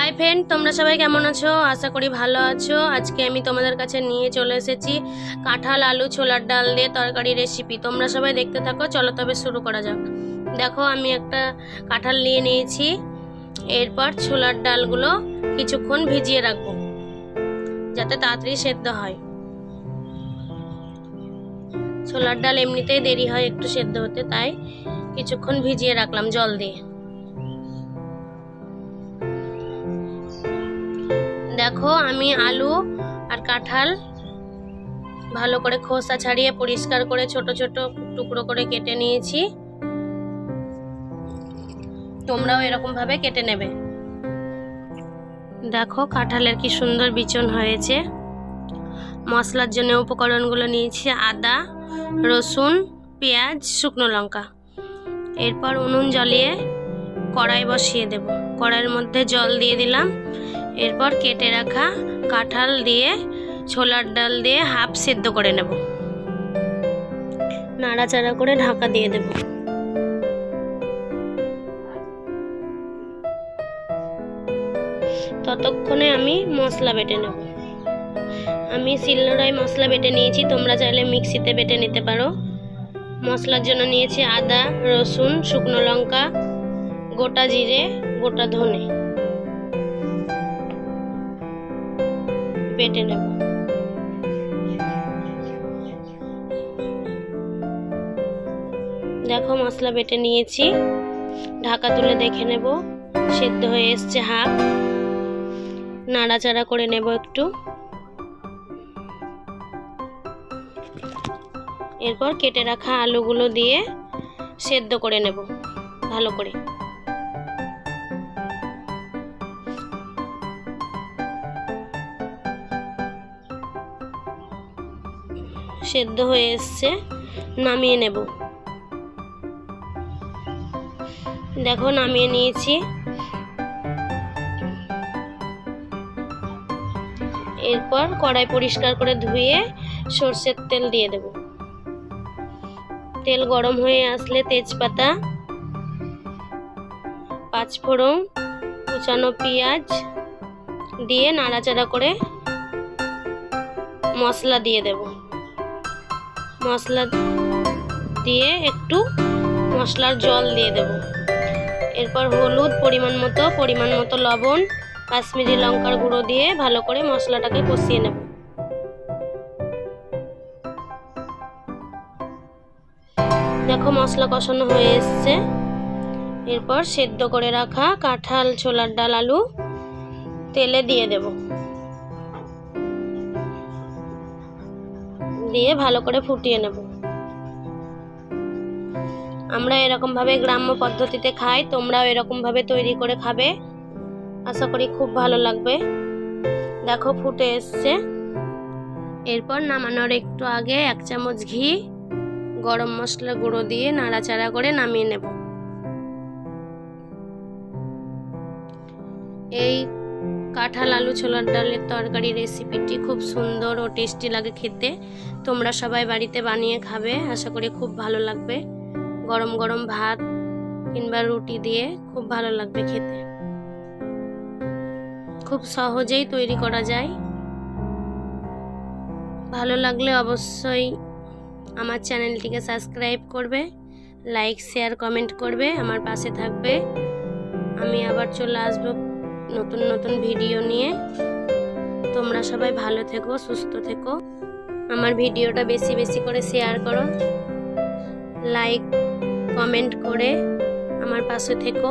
Hi friend, তোমরা সবাই কেমন আছো? আশা করি ভালো আছো। আজকে আমি তোমাদের কাছে নিয়ে চলে এসেছি কাঁঠাল আলু ছোলার ডাল দিয়ে তরকারি রেসিপি। তোমরা সবাই দেখতে থাকো। চলো তবে শুরু করা যাক। দেখো, আমি একটা কাঁঠাল নিয়ে নিয়েছি। এরপর ছোলার ডালগুলো কিছুক্ষণ ভিজিয়ে রাখবো যাতে তাড়াতাড়ি সেদ্ধ হয়। ছোলার ডাল এমনিতেই দেরি হয় একটু সেদ্ধ হতে, তাই কিছুক্ষণ ভিজিয়ে রাখলাম জল দিয়ে। দেখো, আমি আলু আর কাঁঠাল ভালো করে খোসা ছাড়িয়ে পরিষ্কার করে ছোট ছোট টুকরো করে কেটে নিয়েছি। তোমরাও এরকম ভাবে কেটে নেবে। দেখো, কাঁঠালের কি সুন্দর বিচন হয়েছে। মশলার জন্য উপকরণগুলো নিয়েছি: আদা, রসুন, পেঁয়াজ, শুকনো লঙ্কা। এরপর উনুন জ্বালিয়ে কড়াই বসিয়ে দেব। কড়াইয়ের মধ্যে জল দিয়ে দিলাম। এরপর কেটে রাখা কাঁঠাল দিয়ে ছোলার ডাল দিয়ে হাফ সেদ্ধ করে নেব। নাড়াচাড়া করে ঢাকা দিয়ে দেব। ততক্ষণে আমি মশলা বেটে নেব। আমি শিলনোড়ায় মশলা বেটে নিয়েছি, তোমরা চাইলে মিক্সিতে বেটে নিতে পারো। মশলার জন্য নিয়েছি আদা, রসুন, শুকনো লঙ্কা, গোটা জিরে, গোটা ধনে। বেটে নেব। দেখো, মশলা বেটে নিয়েছি। ঢাকা তুলে দেখে নেব সেদ্ধ হয়ে এসছে হাফ। নাড়াচাড়া করে নেব একটু। এরপর কেটে রাখা আলুগুলো দিয়ে সেদ্ধ করে নেব ভালো করে। সেদ্ধ হয়ে এসছে, নামিয়ে নেব। দেখো, নামিয়ে নিয়েছি। এরপর কড়াই পরিষ্কার করে ধুয়ে সরষের তেল দিয়ে দেব। তেল গরম হয়ে আসলে তেজপাতা, পাঁচফোড়ন, কুচানো পেঁয়াজ দিয়ে নাড়াচাড়া করে মশলা দিয়ে দেব। মশলা দিয়ে একটু মশলার জল দিয়ে দেব। এরপর হলুদ পরিমাণ মতো লবণ, কাশ্মীরি লঙ্কার গুঁড়ো দিয়ে ভালো করে মশলাটাকে কষিয়ে নেব। দেখো, মশলা কষানো হয়ে এসছে। এরপর সেদ্ধ করে রাখা কাঁঠাল, ছোলার ডাল, আলু তেলে দিয়ে দেব। দিয়ে ভালো করে ফুটিয়ে নেব। আমরা এরকম ভাবে গ্রাম্য পদ্ধতিতে খাই, তোমরাও এরকম ভাবে তৈরি করে খাবে। আশা করি খুব ভালো লাগবে। দেখো, ফুটে এসছে। এরপর নামানোর একটু আগে 1 চামচ ঘি, গরম মশলা গুঁড়ো দিয়ে নাড়াচাড়া করে নামিয়ে নেব। এই কাঁঠাল আলু ছোলার ডালের তরকারি রেসিপিটি খুব সুন্দর ও টেস্টি লাগে খেতে। তোমরা সবাই বাড়িতে বানিয়ে খাবে। আশা করি খুব ভালো লাগবে। গরম গরম ভাত কিংবা রুটি দিয়ে খুব ভালো লাগবে খেতে। খুব সহজেই তৈরি করা যায়। ভালো লাগলে অবশ্যই আমার চ্যানেলটিকে সাবস্ক্রাইব করবে, লাইক, শেয়ার, কমেন্ট করবে, আমার পাশে থাকবে। আমি আবার চলে আসবো নতুন নতুন ভিডিও নিয়ে। তোমরা সবাই ভালো থেকো, সুস্থ থেকো। আমার ভিডিওটা বেশি বেশি করে শেয়ার করো, লাইক, কমেন্ট করে আমার পাশে থেকো।